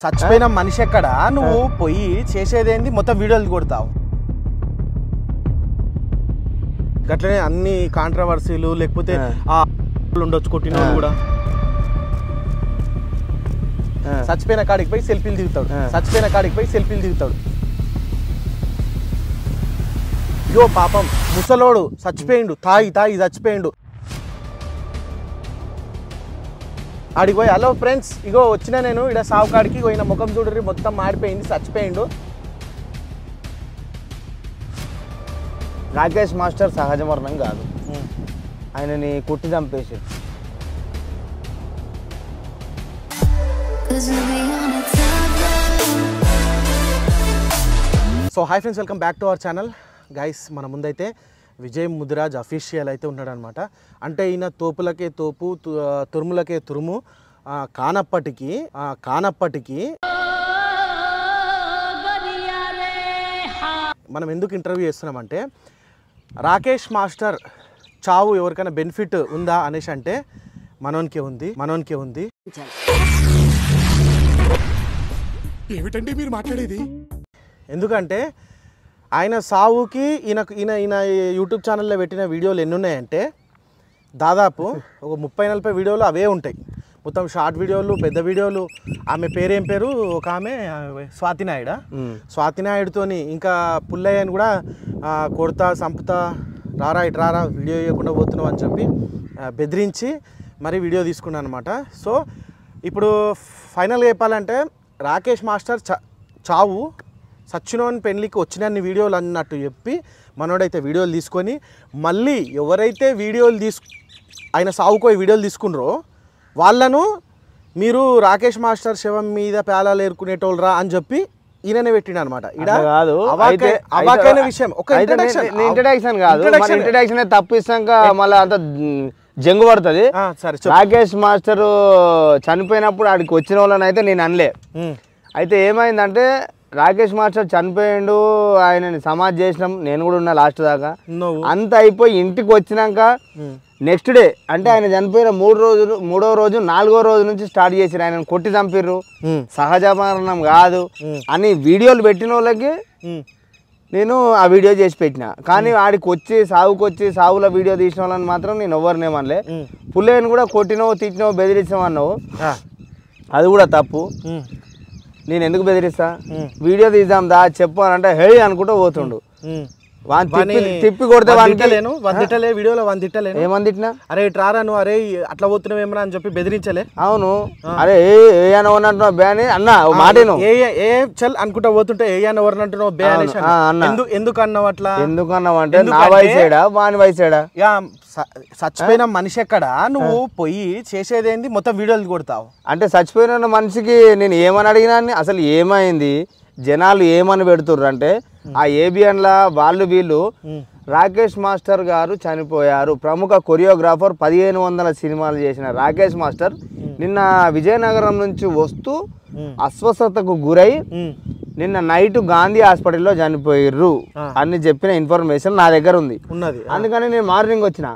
చచ్చిపోయిన మనిషి ఎక్కడ నువ్వు పోయి చేసేదేంది మొత్తం వీడియోలు కొడతావు. గట్లనే అన్ని కాంట్రవర్సీలు లేకపోతే ఉండొచ్చు కొట్టిన కూడా చచ్చిపోయిన కాడికి పోయి సెల్ఫీలు దిగుతాడు. చచ్చిపోయిన కాడికి పోయి సెల్ఫీలు దిగుతాడు. ఇగో పాపం ముసలోడు చచ్చిపోయిండు, తాగి తాగి చచ్చిపోయిండు. ఆడికి పోయి హలో ఫ్రెండ్స్ ఇగో వచ్చినా నేను ఇక్కడ సావు కాడికి పోయిన ముఖం చూడరి మొత్తం మాడిపోయింది, చచ్చిపోయిండు. రాకేష్ మాస్టర్ సహజ మరణం కాదు, ఆయనని కుట్టి చంపేసి. So hi friends, welcome back to our channel. Guys మన ముందైతే విజయ్ ముదిరాజ్ అఫీషియల్ అయితే ఉన్నాడు అనమాట. అంటే ఈయన తోపులకే తోపు తురుములకే తురుము కానప్పటికీ మనం ఎందుకు ఇంటర్వ్యూ చేస్తున్నామంటే రాకేష్ మాస్టర్ చావు ఎవరికైనా బెనిఫిట్ ఉందా అనేసి అంటే మనోనికే ఉంది. ఏమిటండి మీరు మాట్లాడేది? ఎందుకంటే ఆయన సావుకి ఈయన యూట్యూబ్ ఛానల్లో పెట్టిన వీడియోలు ఎన్ని ఉన్నాయంటే దాదాపు ఒక 30-40 వీడియోలు అవే ఉంటాయి. మొత్తం షార్ట్ వీడియోలు, పెద్ద వీడియోలు. ఆమె పేరేం పేరు, ఒక ఆమె స్వాతి నాయుడుతోని ఇంకా పుల్లయ్యని కూడా కొడతా చంపుతా రారా ఇటు రారా వీడియో ఇవ్వకుండా పోతున్నావు అని చెప్పి బెదిరించి మరి వీడియో తీసుకున్నాను అనమాట. సో ఇప్పుడు ఫైనల్గా చెప్పాలంటే రాకేష్ మాస్టర్ చావు సచ్చినోని పెళ్ళికి వచ్చినన్ని వీడియోలు అన్నట్టు చెప్పి మనోడైతే వీడియోలు తీసుకొని మళ్ళీ ఎవరైతే ఆయన సావుకోయి వీడియోలు తీసుకున్నారో వాళ్ళను మీరు రాకేష్ మాస్టర్ శవం మీద పేలాలు ఏరుకునేటోళ్ళరా అని చెప్పి ఈయననే పెట్టిండు అనమాట. విషయం ఒక ఇంట్రడక్షన్ కాదు, ఇంట్రడక్షన్ తప్పు ఇస్తాక మళ్ళీ అంత జంగు పడుతుంది. రాకేష్ మాస్టర్ చనిపోయినప్పుడు ఆడికి వచ్చిన వాళ్ళని అయితే నేను అనలే. అయితే ఏమైందంటే రాకేష్ మాస్టర్ చనిపోయిండు, ఆయనని సమాధి చేసినాం, నేను కూడా ఉన్నా లాస్ట్ దాకా. అంత అయిపోయి ఇంటికి వచ్చినాక నెక్స్ట్ డే అంటే ఆయన చనిపోయిన 3వ రోజు 4వ రోజు నుంచి స్టార్ట్ చేసిరు ఆయన కొట్టి చంపిర్రు, సహజ మరణం కాదు అని వీడియోలు పెట్టిన వాళ్ళకి నేను ఆ వీడియో చేసి పెట్టిన. కానీ ఆడికి సావుల వీడియో తీసిన వాళ్ళని మాత్రం నేను ఎవరినేమనలే. పుల్లయ్యని కూడా కొట్టినో తిట్టినో బెదిరించామన్నావు, అది కూడా తప్పు. నేను ఎందుకు బెదిరిస్తా, వీడియో తీద్దాం దా చెప్పు అని అంటే హే అనుకుంటూ పోతుండు. తిప్పి కొడితే వీడియోలో ఏమందిట్నా, అరే రారా నువ్వు, అరే అట్లా పోతున్నావు ఏమన్నా అని చెప్పి బెదిరించలే. అవును, అరే ఏ అనంటున్నావు బే అని అన్నా మాటను ఏ చల్ అనుకుంటా పోతుంటే ఏ ఎవరినంటున్నావు బే అని ఎందుకు అన్నావు అట్లా? ఎందుకు అన్నావు అంటే నా వయసేడా వాని వయసేడా, చచ్చిపోయిన మనిషి ఎక్కడ నువ్వు పోయి చేసేదేంది మొత్తం వీడియోలు కొడతావు. అంటే చచ్చిపోయిన మనిషికి నేను ఏమని అడిగినా అసలు ఏమైంది, జనాలు ఏమని పెడుతుర్రు అంటే ఆ ఏబిఎన్ల వీళ్ళు రాకేష్ మాస్టర్ గారు చనిపోయారు. ప్రముఖ కొరియోగ్రాఫర్ 1500 సినిమాలు చేసిన రాకేష్ మాస్టర్ నిన్న విజయనగరం నుంచి వస్తూ అస్వస్థతకు గురై నిన్న నైట్ గాంధీ హాస్పిటల్లో చనిపోయారు అని చెప్పిన ఇన్ఫర్మేషన్ నా దగ్గర ఉంది. అందుకని నేను మార్నింగ్ వచ్చిన.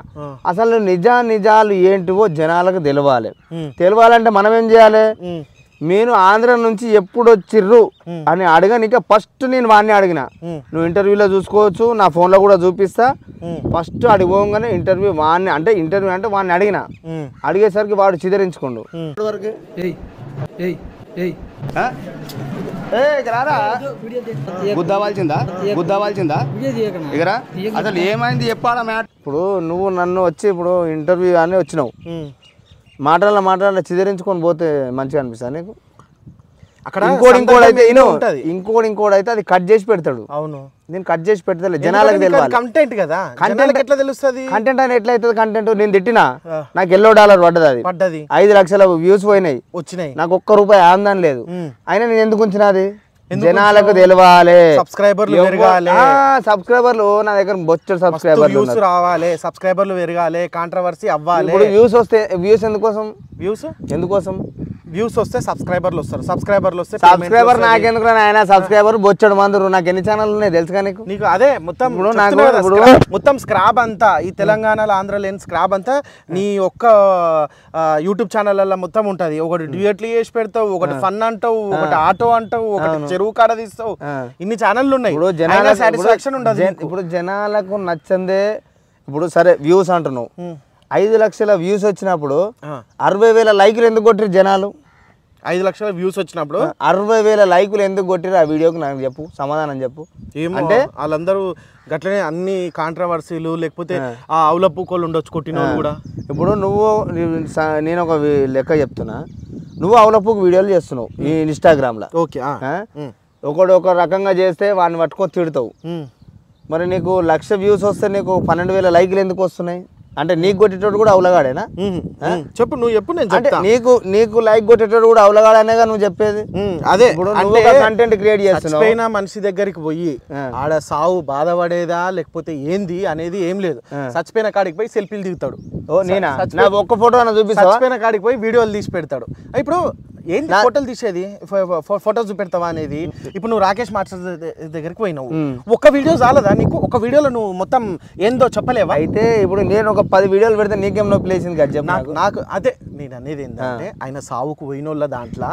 అసలు నిజాలు ఏంటివో జనాలకు తెలవాలంటే మనం ఏం చేయాలి, మీరు ఆంధ్ర నుంచి ఎప్పుడు వచ్చిర్రు అని అడగనిక ఫస్ట్ నేను వాడిని అడిగిన. నువ్వు ఇంటర్వ్యూలో చూసుకోవచ్చు, నా ఫోన్లో కూడా చూపిస్తా. ఫస్ట్ అడిగోగానే ఇంటర్వ్యూ అంటే వాడిని అడిగిన. అడిగేసరికి వాడు చిదరించుకోండు. గుద్దవాల్సిందా ఇగరా, అసలు ఏమైంది చెప్పాలా మ్యాట్. ఇప్పుడు నువ్వు నన్ను వచ్చి ఇప్పుడు ఇంటర్వ్యూ అని వచ్చినావు, మాటల చిదరించుకొని పోతే మంచిగా అనిపిస్తా నీకు? అక్కడ ఇంకోటి అయితే అది కట్ చేసి పెడతాడు. అవును, నేను కట్ చేసి పెడతా, జనాలకు తెలియాలి. కంటెంట్ కదా, కంటెంట్ ఎట్లా తెలుస్తుంది? కంటెంట్ అని ఎట్లా అవుతుంది? కంటెంట్ నేను తిట్టినా నాకు $1 పడ్డది, 5 లక్షల వ్యూస్ వచ్చినాయి, నాకు ₹1 ఆందం లేదు. అయినా నేను ఎందుకు ఉంచినది, జనాలకు తెలవాలి, సబ్స్క్రైబర్లు నా దగ్గర బొచ్చడు సబ్స్క్రైబర్లు పెరగాలి, కాంట్రవర్సీ అవ్వాలి. ఇప్పుడు వ్యూస్ వస్తే వ్యూస్ ఎందుకోసం వ్యూస్ వస్తే సబ్స్క్రైబర్లు వస్తారు, సబ్స్క్రైబర్లు వస్తే సబ్స్క్రైబర్ నాకెందుకు ఆయన సబ్స్క్రైబర్ బొచ్చడు మందురు. నాకు ఎన్ని ఛానల్ ఉన్నాయి తెలుసుగా నీకు? నీకు అదే మొత్తం మొత్తం స్క్రాబ్ అంతా ఈ తెలంగాణలో ఆంధ్రలో లేని స్క్రాబ్ అంతా నీ ఒక్క యూట్యూబ్ ఛానల్ మొత్తం ఉంటది. ఒకటి డ్యూయట్లు చేసి పెడతావు, ఒకటి ఫన్ అంటావు, ఒకటి ఆటో అంటావు, ఒకటి చెరువు కాడ తీస్తావు. ఇన్ని ఛానళ్ళు ఉన్నాయి. సాటిస్ఫాక్షన్ ఉండదు. ఇప్పుడు జనాలకు నచ్చందే. ఇప్పుడు సరే వ్యూస్ అంటున్నావు, 5 లక్షల వ్యూస్ వచ్చినప్పుడు 60,000 లైకులు ఎందుకు కొట్టిరు జనాలు? 5 లక్షల వ్యూస్ వచ్చినప్పుడు 60,000 లైకులు ఎందుకు కొట్టిరు ఆ వీడియోకి? నాకు చెప్పు, సమాధానం చెప్పు. అంటే వాళ్ళందరూ గట్లనే అన్ని కాంట్రవర్సీలు లేకపోతే ఆ అవులప్పుకోళ్ళు ఉండొచ్చు కొట్టిన వాళ్ళు కూడా. ఇప్పుడు నువ్వు నేను ఒక లెక్క చెప్తున్నా, నువ్వు అవులప్పుకు వీడియోలు చేస్తున్నావు ఈ ఇన్స్టాగ్రామ్లో. ఓకే, ఒకడు ఒక రకంగా చేస్తే వాడిని పట్టుకొని తిడతావు. మరి నీకు 1,00,000 వ్యూస్ వస్తే నీకు 12,000 లైకులు ఎందుకు వస్తున్నాయి? అంటే నీకు కొట్టేటోడు కూడా అవులగాడేనా? చెప్పు, నువ్వు చెప్పు. నేను అంటే నీకు లైక్ కొట్టేటోడు కూడా అవులగాడనేగా నువ్వు చెప్పేది? అదే కంటెంట్ క్రియేట్ చేస్తున్నావు. మనిషి దగ్గరికి పోయి ఆడ సావు బాధపడేదా లేకపోతే ఏంది అనేది ఏం లేదు. చచ్చిపోయిన కాడికి పోయి సెల్ఫీలు దిగుతాడు. ఒక్క ఫోటో చూపిస్తా. చచ్చిపోయిన కాడికి పోయి వీడియోలు తీసి పెడతాడు. ఇప్పుడు ఏంటి ఫోటోలు తీసేది? ఫోటోస్ చూపెడతావా అనేది. ఇప్పుడు నువ్వు రాకేష్ మాస్టర్ దగ్గరికి పోయినావు, ఒక్క వీడియో చాలదా నీకు? ఒక వీడియోలో నువ్వు మొత్తం ఏందో చెప్పలేవా? అయితే ఇప్పుడు నేను ఒక 10 వీడియోలు పెడితే నీకేం నొప్పి లేచింది కదా? నాకు అదే నేను అనేది ఏంటంటే, ఆయన సావుకు పోయినోళ్ళ దాంట్లో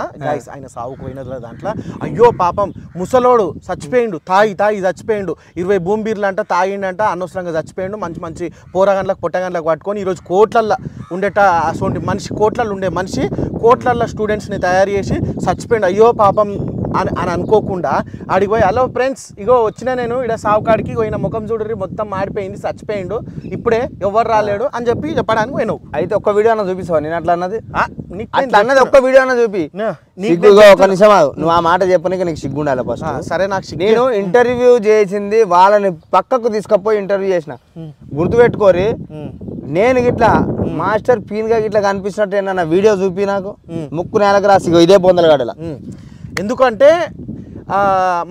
ఆయన సావుకు పోయినోళ్ళ దాంట్లో అయ్యో పాపం ముసలోడు చచ్చిపోయిండు, తాగి చచ్చిపోయిండు, 20 భూమి బీర్లు అంట తాగిండంట, అనవసరంగా చచ్చిపోయిండు, మంచి మంచి పోరగండ్లకు పొట్టగండ్లకు పట్టుకొని ఈరోజు కోట్లల్లో ఉండేట అటువంటి మనిషి, కోట్లలో ఉండే మనిషి కోట్లల్లో స్టూడెంట్స్ని తయారు చేసి చచ్చిపోయిండు, అయ్యో పాపం అని అనుకోకుండా ఆడికి పోయి హలో ఫ్రెండ్స్ ఇగో వచ్చినా నేను ఇక్కడ సావుకాడికి పోయిన ముఖం చూడరి మొత్తం మాడిపోయింది, చచ్చిపోయిండు, ఇప్పుడే ఎవరు రాలేడు అని చెప్పడానికి పోయినావు. అయితే ఒక్క వీడియో అన్న చూపిస్తావా? నేను అట్లా అన్నది ఒక్క వీడియో అన్న చూపి. ఒక నిమిషం నువ్వు ఆ మాట చెప్పనీకి నీకు సిగ్గు ఉండాలి ఫస్ట్. సరే, నాకు నేను ఇంటర్వ్యూ చేసింది వాళ్ళని పక్కకు తీసుకపోయి ఇంటర్వ్యూ చేసిన. గుర్తుపెట్టుకోరి, నేను గిట్లా మాస్టర్ పీన్ గా గిట్లా కనిపిస్తున్నట్టు ఏమన్నా వీడియో చూపి నాకు. ముక్కు నేలకు రాసి ఇదే బొందలగాడలా. ఎందుకంటే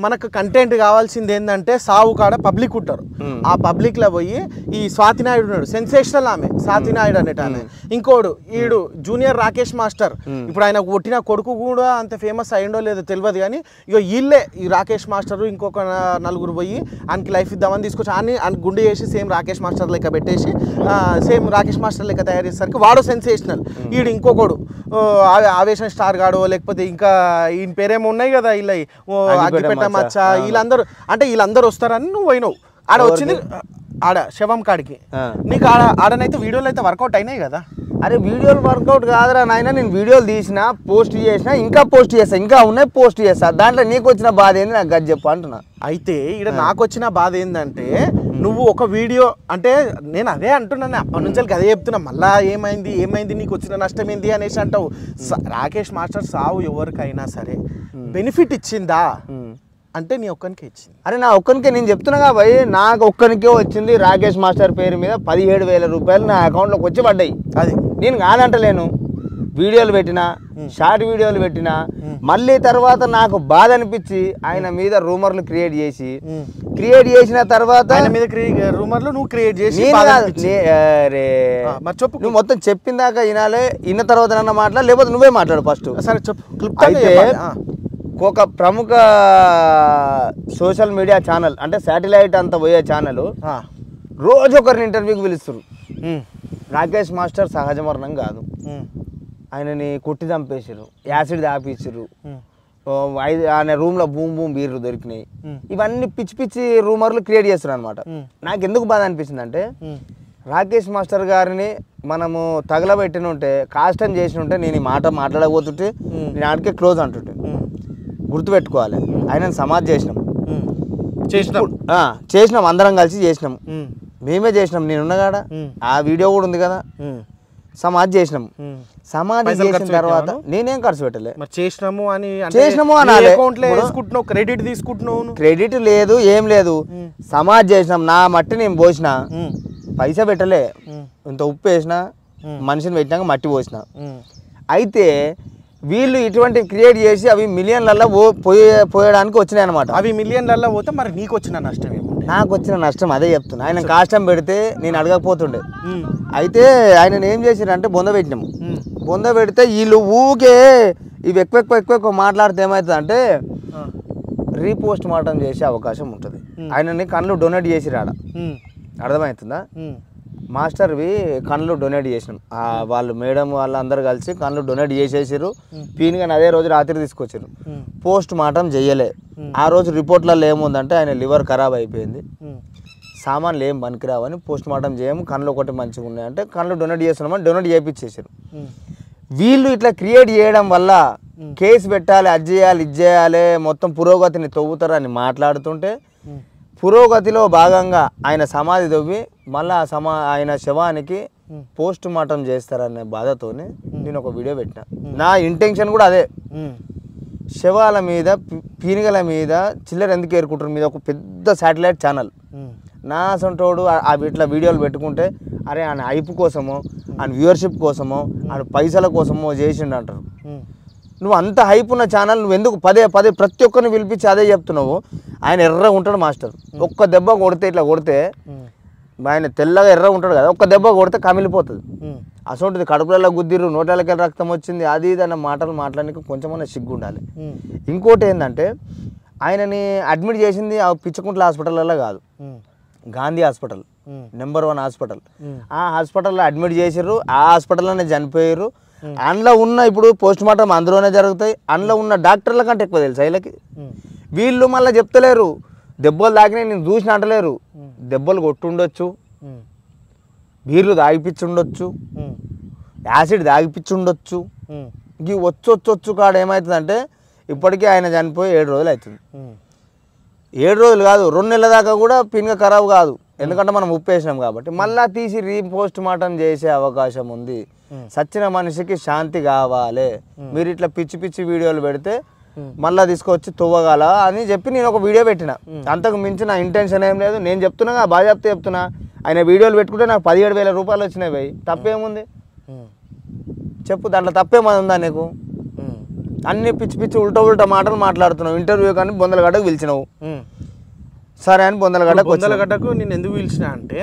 మనకు కంటెంట్ కావాల్సింది ఏంటంటే సావు కాడ పబ్లిక్ ఉంటారు. ఆ పబ్లిక్లో పోయి ఈ స్వాతి నాయుడు ఉన్నాడు, సెన్సేషనల్ ఆమె స్వాతి నాయుడు అనేట ఆమె, ఇంకోడు ఈడు జూనియర్ రాకేష్ మాస్టర్. ఇప్పుడు ఆయన కొట్టిన కొడుకు కూడా అంత ఫేమస్ అయ్యిండో లేదో తెలియదు కానీ ఇక వీళ్ళే ఈ రాకేష్ మాస్టర్ ఇంకొక 4 పోయి ఆయనకి లైఫ్ ఇద్దామని తీసుకొచ్చి ఆయన గుండె చేసి సేమ్ రాకేష్ మాస్టర్ లెక్క పెట్టేసి సేమ్ రాకేష్ మాస్టర్ లెక్క తయారు చేసేసరికి వాడు సెన్సేషనల్. ఈడు ఇంకొకడు ఆవేశం స్టార్ గాడో లేకపోతే ఇంకా ఈయన పేరేమో ఉన్నాయి కదా ఇలా అగ్గిపెట్ట మచ్చ, వీళ్ళందరూ వస్తారని నువ్వు పోయినావు. ఆడ వచ్చింది ఆడ శవం కాడికి. నీకు ఆడనైతే వీడియోలు అయితే వర్కౌట్ అయినాయి కదా? అరే వీడియోలు వర్కౌట్ కాదురా నాయన, నేను వీడియోలు తీసిన, పోస్ట్ చేసిన, ఇంకా పోస్ట్ చేస్తా, ఇంకా ఉన్నాయి పోస్ట్ చేస్తా. దాంట్లో నీకు వచ్చిన బాధ ఏంది నాకు గది చెప్పు అంటున్నా. అయితే ఇక్కడ నాకు వచ్చిన బాధ ఏంటంటే, నువ్వు ఒక వీడియో అంటే నేను అదే అంటున్నాను, అప్పటి నుంచి అదే చెప్తున్నా, మళ్ళా ఏమైంది నీకు వచ్చిన నష్టం ఏంది అనేసి అంటావు. రాకేష్ మాస్టర్ సావు ఎవరికైనా సరే బెనిఫిట్ ఇచ్చిందా అంటే నీ ఒక్కనికే ఇచ్చింది. అరే నా ఒక్కనికే నేను చెప్తున్నా కాబట్టి, నాకు ఒక్కనికే వచ్చింది. రాకేష్ మాస్టర్ పేరు మీద 17,000 రూపాయలు నా అకౌంట్లోకి వచ్చి పడ్డాయి. అది నేను కాదంటలేను. వీడియోలు పెట్టినా, షార్ట్ వీడియోలు పెట్టినా, మళ్ళీ తర్వాత నాకు బాధ అనిపించి ఆయన మీద రూమర్లు క్రియేట్ చేసిన తర్వాత రూమర్లు నువ్వు క్రియేట్ చేసి నువ్వు మొత్తం చెప్పిందాక వినాలే, విన్న తర్వాత నన్న మాట్లాడు, లేకపోతే నువ్వే మాట్లాడు ఫస్ట్. సరే చెప్పు. అయితే ఒక ప్రముఖ సోషల్ మీడియా ఛానల్, అంటే శాటిలైట్ అంత పోయే ఛానల్, రోజు ఒకరిని ఇంటర్వ్యూకి పిలుస్తారు. రాకేష్ మాస్టర్ సహజ మరణం కాదు, ఆయనని కొట్టి చంపేసారు, యాసిడ్ దాపించారు, ఆయన రూమ్లో బూమ్ బీర్లు దొరికినాయి. ఇవన్నీ పిచ్చి పిచ్చి రూమర్లు క్రియేట్ చేస్తారు అనమాట. నాకు ఎందుకు బాధ అనిపించింది అంటే, రాకేష్ మాస్టర్ గారిని మనము తగలబెట్టిన ఉంటే, కాస్టం చేసిన ఉంటే, నేను ఈ మాట మాట్లాడబోతుంటే నేను ఆడికే క్లోజ్ అంటుంటే గుర్తుపెట్టుకోవాలి. ఆయనను సమాధి చేసినాం అందరం కలిసి చేసినాం, మేమే చేసినాం. నేనున్నగాడ ఆ వీడియో కూడా ఉంది కదా. సమాధి చేసినాం. సమాధి చేసిన తర్వాత నేనేం ఖర్చు పెట్టలే. చేసినాము అనాలి. క్రెడిట్ తీసుకుంటున్నావు? క్రెడిట్ లేదు, ఏం లేదు. సమాధి చేసినాం, నా మట్టి నేను పోసిన, పైసా పెట్టలే. ఇంత ఉప్పు వేసిన, మనిషిని పెట్టినాక మట్టి పోసిన. అయితే వీళ్ళు ఇటువంటి క్రియేట్ చేసి అవి మిలియన్లలో పోయడానికి వచ్చినాయి అనమాట. అవి మిలియన్లలో పోతే మరి నీకు వచ్చిన నష్టం ఏమో? నాకు వచ్చిన నష్టం అదే చెప్తున్నా. ఆయన కాష్టం పెడితే నేను అడగకపోతుండే. అయితే ఆయన ఏం చేసిరంటే బొంద పెట్టినాము. బొంద పెడితే వీళ్ళు ఊకే ఇవి ఎక్కువ మాట్లాడితే ఏమవుతుంది అంటే రీపోస్ట్ మార్టం చేసే అవకాశం ఉంటుంది. ఆయనని కళ్ళు డొనేట్ చేసి రాడ, అర్థమవుతుందా? మాస్టర్వి కళ్ళు డొనేట్ చేసినాం, వాళ్ళు మేడం వాళ్ళందరూ కలిసి కళ్ళు డొనేట్ చేసేసారు. పీనిగా అదే రోజు రాత్రి తీసుకొచ్చారు. పోస్ట్ మార్టం చెయ్యలే. ఆ రోజు రిపోర్ట్లలో ఏముందంటే ఆయన లివర్ ఖరాబ్ అయిపోయింది, సామాన్లు ఏం పనికిరావని పోస్ట్ మార్టం చేయము, కళ్ళు ఒకటి మంచిగా ఉన్నాయంటే కళ్ళు డొనేట్ చేస్తున్నామని డొనేట్ చేయించేసారు. వీళ్ళు ఇట్లా క్రియేట్ చేయడం వల్ల కేసు పెట్టాలి, అది చేయాలి, ఇది చేయాలి, మొత్తం పురోగతిని తవ్వుతారని మాట్లాడుతుంటే పురోగతిలో భాగంగా ఆయన సమాధి తవ్వి మళ్ళీ ఆయన శవానికి పోస్ట్ మార్టం చేస్తారనే బాధతోనే నేను ఒక వీడియో పెట్టిన. నా ఇంటెన్షన్ కూడా అదే. శవాల మీద పీనిగల మీద చిల్లర ఎందుకు ఏరుకుంటారు మీద ఒక పెద్ద శాటిలైట్ ఛానల్ నా సొంటోడు ఇట్లా వీడియోలు పెట్టుకుంటే అరే ఆయన హైప్ కోసమో ఆయన వ్యూవర్షిప్ కోసమో ఆయన పైసల కోసమో చేసిండు అంటారు. నువ్వు అంత హైప్ ఉన్న ఛానల్ నువ్వు ఎందుకు పదే ప్రతి ఒక్కరిని పిలిపించి అదే చెప్తున్నావు? ఆయన ఎర్రగా ఉంటాడు మాస్టర్, ఒక్క దెబ్బ కొడితే ఇట్లా కొడితే ఆయన తెల్లగా ఎర్రగా ఉంటాడు కదా, ఒక్క దెబ్బ కొడితే కమిలిపోతుంది. అసొంటిది కడుపులలో గుద్దిరు, నోటాలకి రక్తం వచ్చింది, అది ఇది అన్న మాటలు మాట్లాడడానికి కొంచెమన్నా సిగ్గు ఉండాలి. ఇంకోటి ఏంటంటే ఆయనని అడ్మిట్ చేసింది ఆ పిచ్చకుంట్ల హాస్పిటల్లో కాదు, గాంధీ హాస్పిటల్, నెంబర్ 1 హాస్పిటల్. ఆ హాస్పిటల్లో అడ్మిట్ చేసారు, ఆ హాస్పిటల్లోనే చనిపోయారు. అందులో ఉన్న ఇప్పుడు పోస్ట్ మార్టం అందులోనే జరుగుతాయి. అందులో ఉన్న డాక్టర్ల కంటే ఎక్కువ తెలుసు వీళ్ళకి. వీళ్ళు మళ్ళీ చెప్తలేరు, దెబ్బలు తాకినాయి నేను చూసిన అంటలేరు. దెబ్బలు కొట్టుండొచ్చు, బీర్లు తాగిపించుండొచ్చు, యాసిడ్ తాగిపించుండొచ్చు. ఇవి వచ్చొచ్చు కాడ ఏమవుతుందంటే ఇప్పటికీ ఆయన చనిపోయి 7 రోజులు అవుతుంది. 7 రోజులు కాదు, 2 నెలల దాకా కూడా పిన్గా ఖరాబ్ కాదు, ఎందుకంటే మనం ఉప్పేసినాం కాబట్టి. మళ్ళీ తీసి రీపోస్ట్ మార్టం చేసే అవకాశం ఉంది. సచ్చిన మనిషికి శాంతి కావాలి. మీరు ఇట్లా పిచ్చి వీడియోలు పెడితే మళ్ళీ తీసుకొచ్చి తువ్వగల అని చెప్పి నేను ఒక వీడియో పెట్టిన. అంతకు మించి నా ఇంటెన్షన్ ఏం లేదు. నేను చెప్తున్నా బాగా చెప్తున్నా, ఆయన వీడియోలు పెట్టుకుంటే నాకు 17,000 రూపాయలు వచ్చినాయి. పోయి తప్పేముంది చెప్పు, దాంట్లో తప్పేమని ఉందా నీకు? అన్ని పిచ్చి ఉల్టా మాటలు మాట్లాడుతున్నావు. ఇంటర్వ్యూ కానీ బొందలగడ్డకు పిలిచినావు, సరే అని బొందలగడ్డకు నేను ఎందుకు పిలిచిన అంటే